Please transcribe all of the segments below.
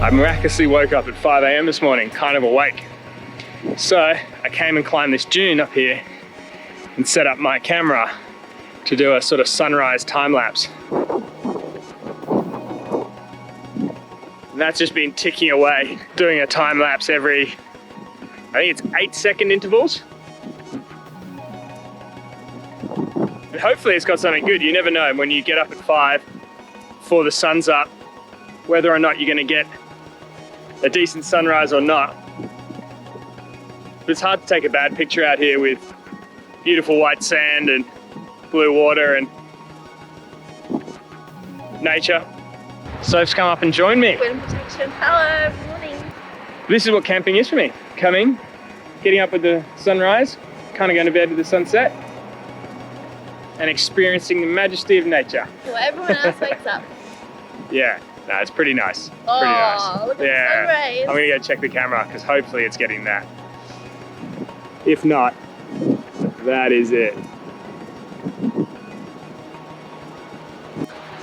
I miraculously woke up at 5 AM this morning, kind of awake. So I came and climbed this dune up here and set up my camera to do a sort of sunrise time lapse. And that's just been ticking away, doing a time lapse every, I think it's 8-second intervals. And hopefully it's got something good. You never know when you get up at 5 before the sun's up, whether or not you're gonna get a decent sunrise or not. But it's hard to take a bad picture out here with beautiful white sand and blue water and nature. Soph's come up and joined me. Wind protection. Hello, good morning. This is what camping is for me. Coming, getting up with the sunrise, kind of going to bed with the sunset, and experiencing the majesty of nature. Well, everyone else wakes up. Yeah, no, it's pretty nice. Oh, Pretty nice. Look at the sun rays. I'm gonna go check the camera because hopefully it's getting that. If not, that is it.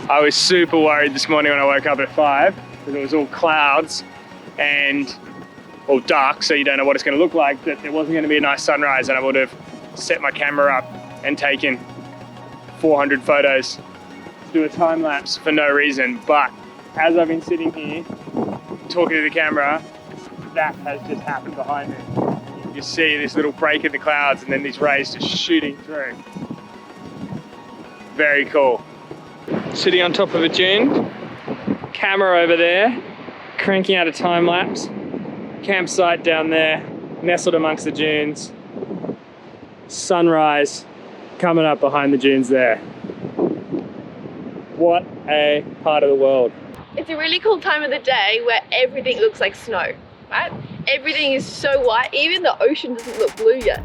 I was super worried this morning when I woke up at 5 because it was all clouds and all dark, so you don't know what it's going to look like, that there wasn't going to be a nice sunrise, and I would have set my camera up and taken 400 photos to do a time lapse for no reason. But as I've been sitting here talking to the camera, that has just happened behind me. You can see this little break in the clouds and then these rays just shooting through. Very cool. Sitting on top of a dune, camera over there, cranking out a time lapse, campsite down there, nestled amongst the dunes, sunrise coming up behind the dunes there. What a part of the world. It's a really cool time of the day where everything looks like snow, right? Everything is so white, even the ocean doesn't look blue yet.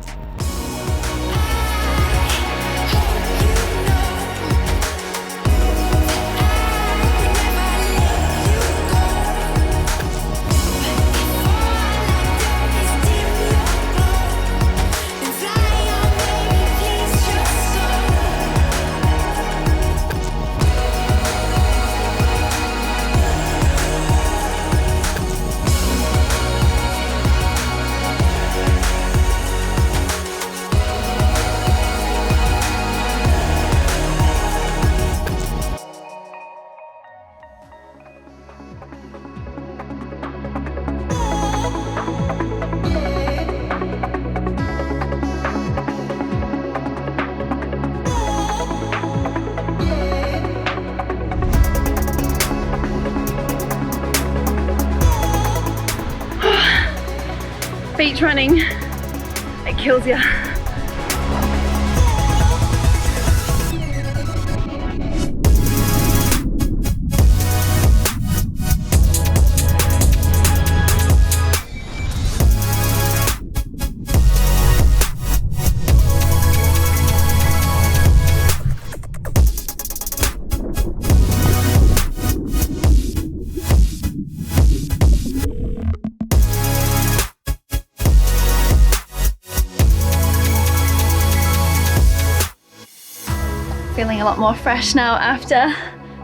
Beach running, it kills you. Feeling a lot more fresh now after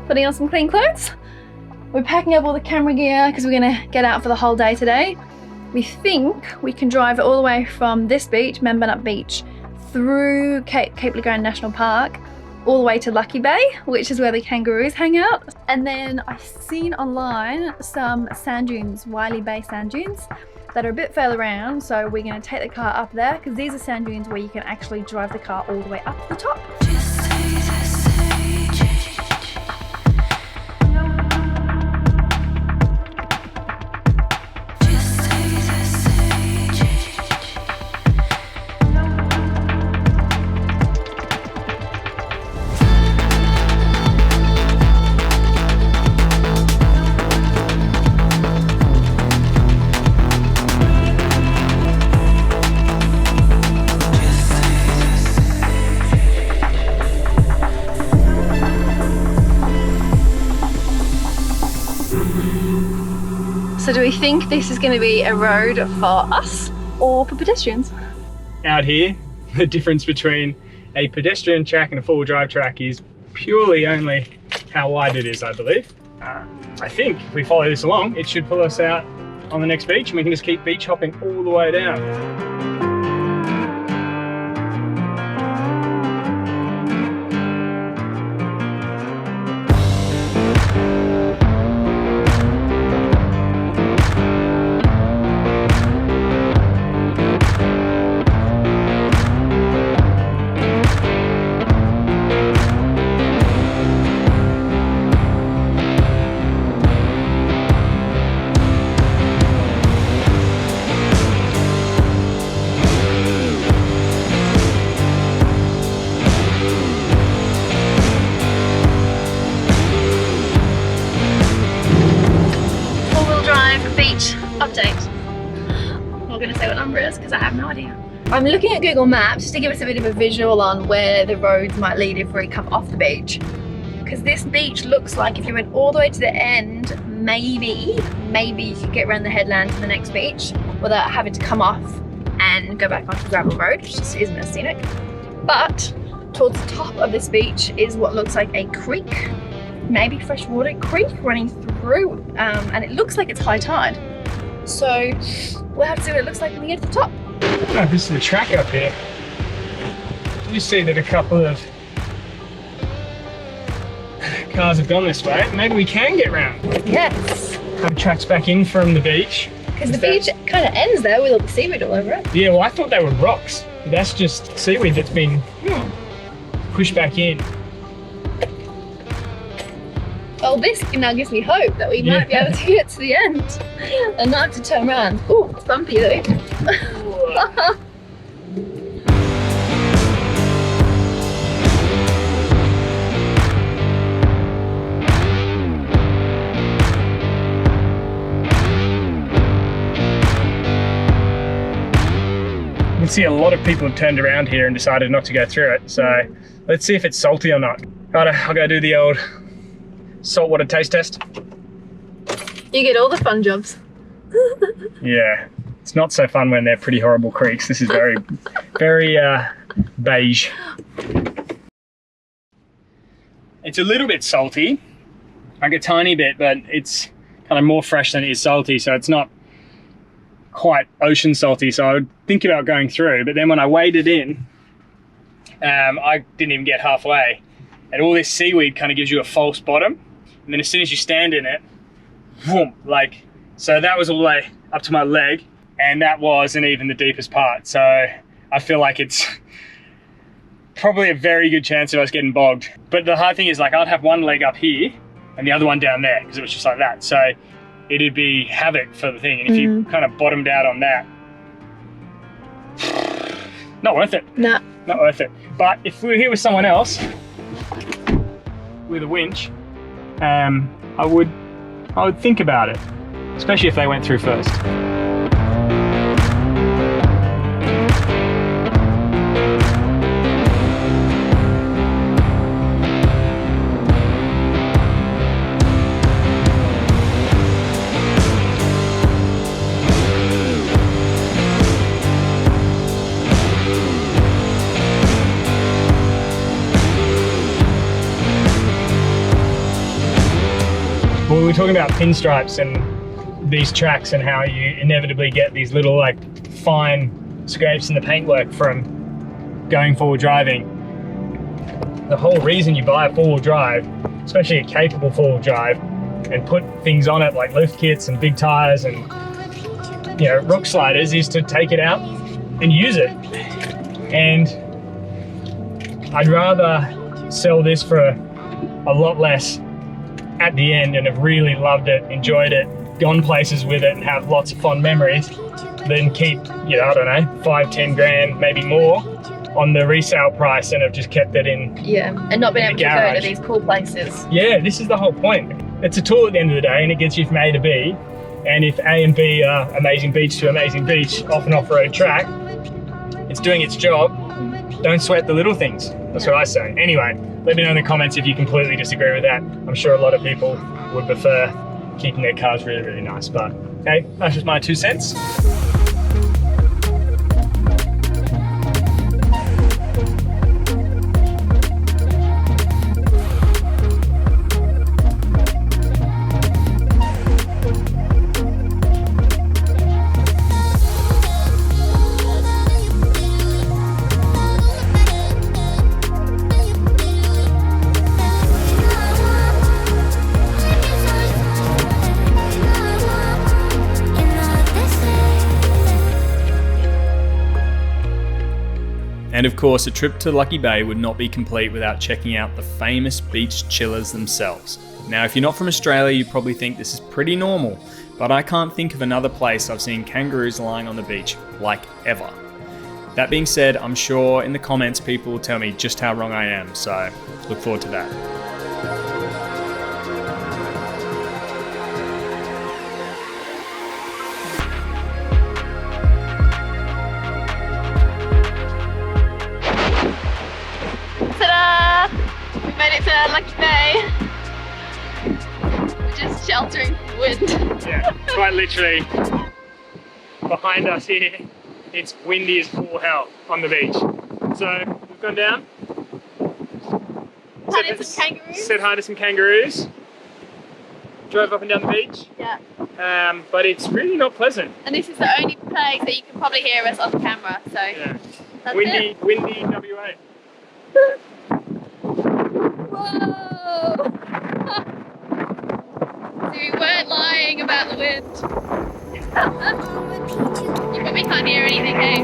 putting on some clean clothes. We're packing up all the camera gear because we're gonna get out for the whole day today. We think we can drive all the way from this beach, Membernup Beach, through Cape Le Grand National Park, all the way to Lucky Bay, which is where the kangaroos hang out. And then I've seen online some sand dunes, Wylie Bay sand dunes, that are a bit further around, so we're gonna take the car up there because these are sand dunes where you can actually drive the car all the way up to the top. So do we think this is going to be a road for us or for pedestrians? Out here, the difference between a pedestrian track and a four-wheel drive track is purely only how wide it is, I believe. I think if we follow this along, it should pull us out on the next beach and we can just keep beach hopping all the way down. Update. I'm not going to say what number it is because I have no idea. I'm looking at Google Maps just to give us a bit of a visual on where the roads might lead if we come off the beach. Because this beach looks like if you went all the way to the end, maybe you could get around the headland to the next beach without having to come off and go back onto the gravel road, which just isn't as scenic. But towards the top of this beach is what looks like a creek, maybe freshwater creek running through, and it looks like it's high tide. So we'll have to see what it looks like when we get to the top. Oh, this is the track up here. You see that a couple of cars have gone this way. Maybe we can get round. Yes. Have tracks back in from the beach. Because the beach kind of ends there with all the seaweed all over it. Yeah, well I thought they were rocks. But that's just seaweed that's been pushed back in. Well, this now gives me hope that we might be able to get to the end and not have to turn around. Oh, it's bumpy though. You can see a lot of people have turned around here and decided not to go through it. So let's see if it's salty or not. Right, I'll go do the old saltwater taste test. You get all the fun jobs. Yeah, it's not so fun when they're pretty horrible creeks. This is very, very beige. It's a little bit salty, like a tiny bit, but it's kind of more fresh than it is salty, so it's not quite ocean salty. So I would think about going through, but then when I waded in, I didn't even get halfway. And all this seaweed kind of gives you a false bottom. And then as soon as you stand in it, boom, like, so that was all the way up to my leg, and that wasn't even the deepest part. So I feel like it's probably a very good chance of us getting bogged. But the hard thing is, like, I'd have one leg up here and the other one down there because it was just like that. So it'd be havoc for the thing. And if you kind of bottomed out on that, not worth it. Nah. Not worth it. But if we were here with someone else, with a winch, I would think about it, especially if they went through first. Well, we were talking about pinstripes and these tracks and how you inevitably get these little like fine scrapes in the paintwork from going four-wheel driving. The whole reason you buy a four-wheel drive, especially a capable four-wheel drive, and put things on it like lift kits and big tires and, you know, rock sliders, is to take it out and use it. And I'd rather sell this for a lot less at the end and have really loved it, enjoyed it, gone places with it and have lots of fond memories than keep, you know, I don't know, 5-10 grand, maybe more on the resale price and have just kept it in. Yeah, and not been able to go to these cool places. Yeah, this is the whole point. It's a tool at the end of the day and it gets you from A to B. And if A and B are amazing beach to amazing beach off an off-road track, it's doing its job. Don't sweat the little things. That's what I say. Anyway, let me know in the comments if you completely disagree with that. I'm sure a lot of people would prefer keeping their cars really, really nice. But hey, that's just my 2 cents. And of course, a trip to Lucky Bay would not be complete without checking out the famous beach chillers themselves. Now, if you're not from Australia, you probably think this is pretty normal, but I can't think of another place I've seen kangaroos lying on the beach, like ever. That being said, I'm sure in the comments people will tell me just how wrong I am, so look forward to that. Ta-da! We made it to Lucky Bay. We're just sheltering from the wind. Yeah, quite literally. Behind us here, it's windy as all hell on the beach. So we've gone down. Hi to some kangaroos. Said hi to some kangaroos. Drove up and down the beach. Yeah. But it's really not pleasant. And this is the only place that you can probably hear us on camera, so Yeah. that's Windy, it. windy WA. Whoa! So we weren't lying about the wind. You probably can't hear anything, hey?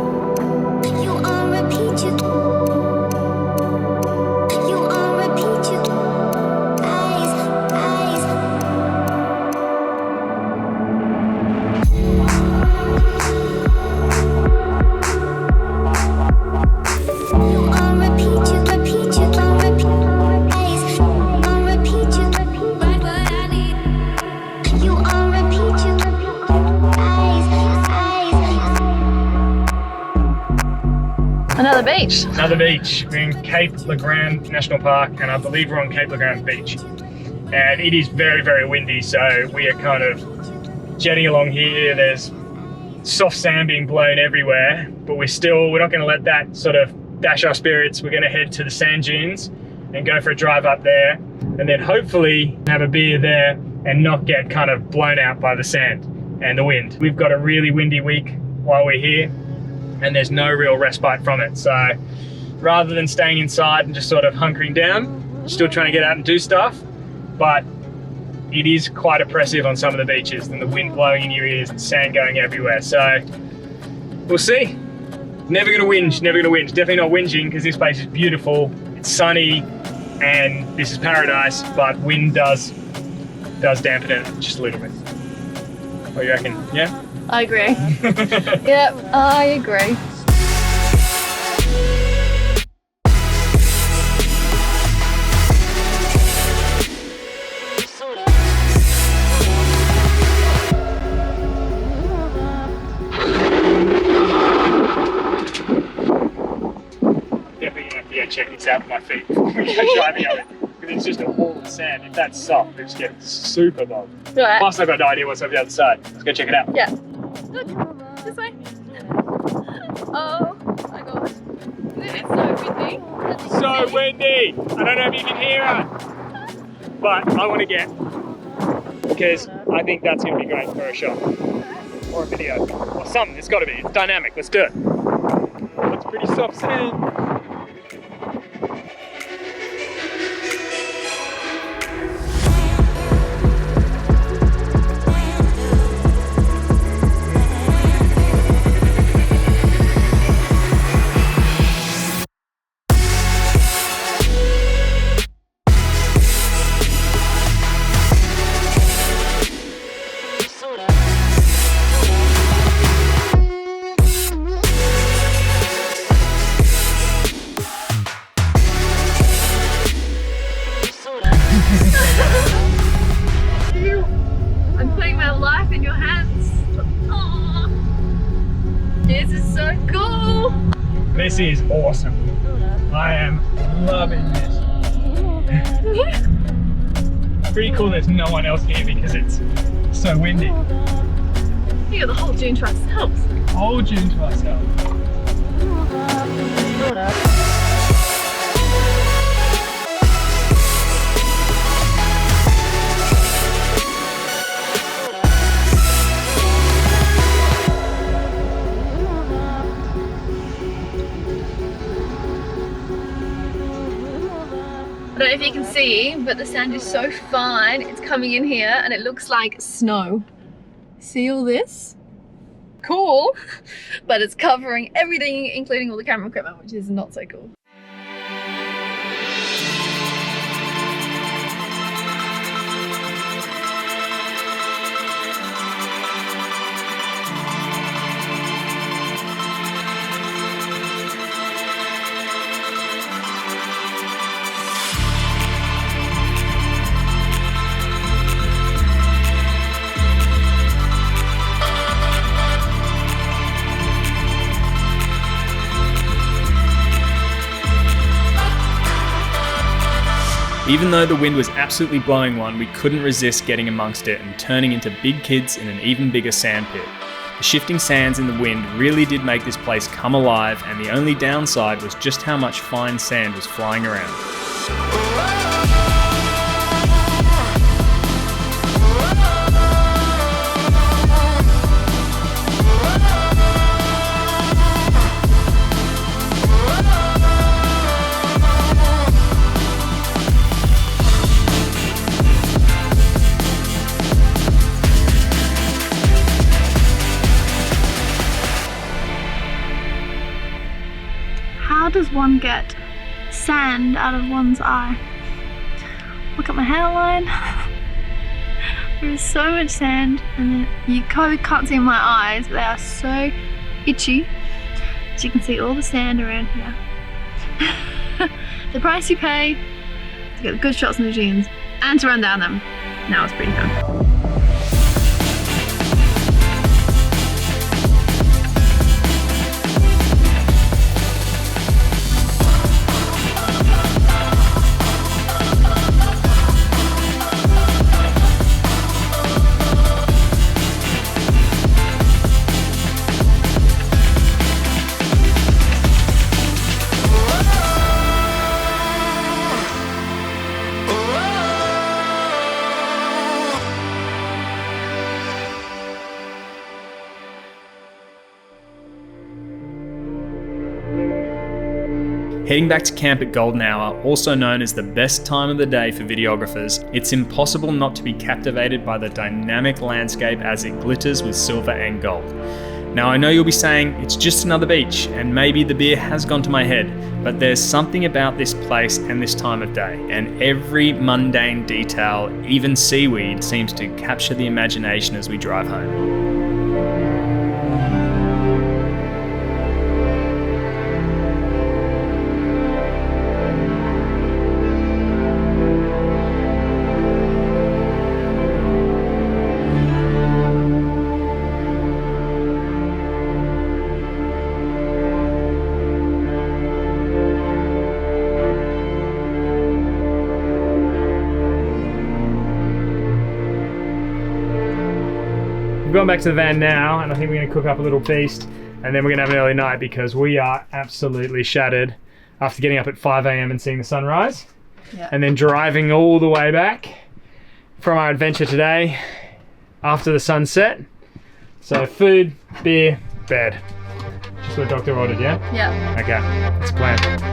You on repeat, you on repeat, eyes. You on repeat, eyes. On repeat, right what I need. You on repeat, eyes. Another beach. Another beach. We're in Cape Legrand National Park, and I believe we're on Cape Legrand Beach. And it is very, very windy, so we are kind of jetting along here. There's soft sand being blown everywhere, but we're not going to let that sort of dash our spirits. We're going to head to the sand dunes and go for a drive up there, and then hopefully have a beer there and not get kind of blown out by the sand and the wind. We've got a really windy week while we're here, and there's no real respite from it. So rather than staying inside and just sort of hunkering down, still trying to get out and do stuff, but it is quite oppressive on some of the beaches, and the wind blowing in your ears and sand going everywhere. So we'll see. Never gonna whinge, never gonna whinge. Definitely not whinging, because this place is beautiful, it's sunny, and this is paradise, but wind does dampen it just a little bit. What do you reckon? Yeah? I agree. Yep, I agree. Definitely gonna have to go check this out with my feet before we go driving on it, because it's just a wall of sand. If that's soft, it's getting super bold. Right. Plus, I've got no idea what's over the other side. Let's go check it out. Yeah. Look, this way. Oh my gosh. It's so windy. So windy! I don't know if you can hear it, but I want to get, because I think that's going to be great for a shot or a video or something. It's got to be. It's dynamic. Let's do it. It's pretty soft sand. I'm putting my life in your hands. Aw. This is so cool. This is awesome. I am loving this. Pretty cool there's no one else here because it's so windy. You got the whole dune to ourselves. Whole June to ourselves. I don't know if you can see, but the sand is so fine. It's coming in here and it looks like snow. See all this? cool, but it's covering everything, including all the camera equipment, which is not so cool. Even though the wind was absolutely blowing one, we couldn't resist getting amongst it and turning into big kids in an even bigger sand pit. The shifting sands in the wind really did make this place come alive, and the only downside was just how much fine sand was flying around. How does one get sand out of one's eye? Look at my hairline. There is so much sand, and you can't see my eyes, but they are so itchy. As you can see all the sand around here. The price you pay to get good shots in the dunes and to run down them. Now it's pretty fun. Heading back to camp at golden hour, also known as the best time of the day for videographers, it's impossible not to be captivated by the dynamic landscape as it glitters with silver and gold. Now I know you'll be saying, it's just another beach, and maybe the beer has gone to my head, but there's something about this place and this time of day, and every mundane detail, even seaweed, seems to capture the imagination as we drive home. We've gone back to the van now, and I think we're going to cook up a little feast, and then we're going to have an early night because we are absolutely shattered after getting up at 5 a.m. and seeing the sunrise, and then driving all the way back from our adventure today after the sunset. So food, beer, bed. That's what Doctor ordered, yeah? Yeah. Okay, that's the plan.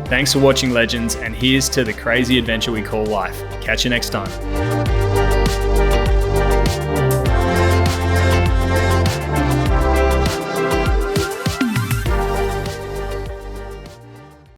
Thanks for watching, legends, and here's to the crazy adventure we call life. Catch you next time.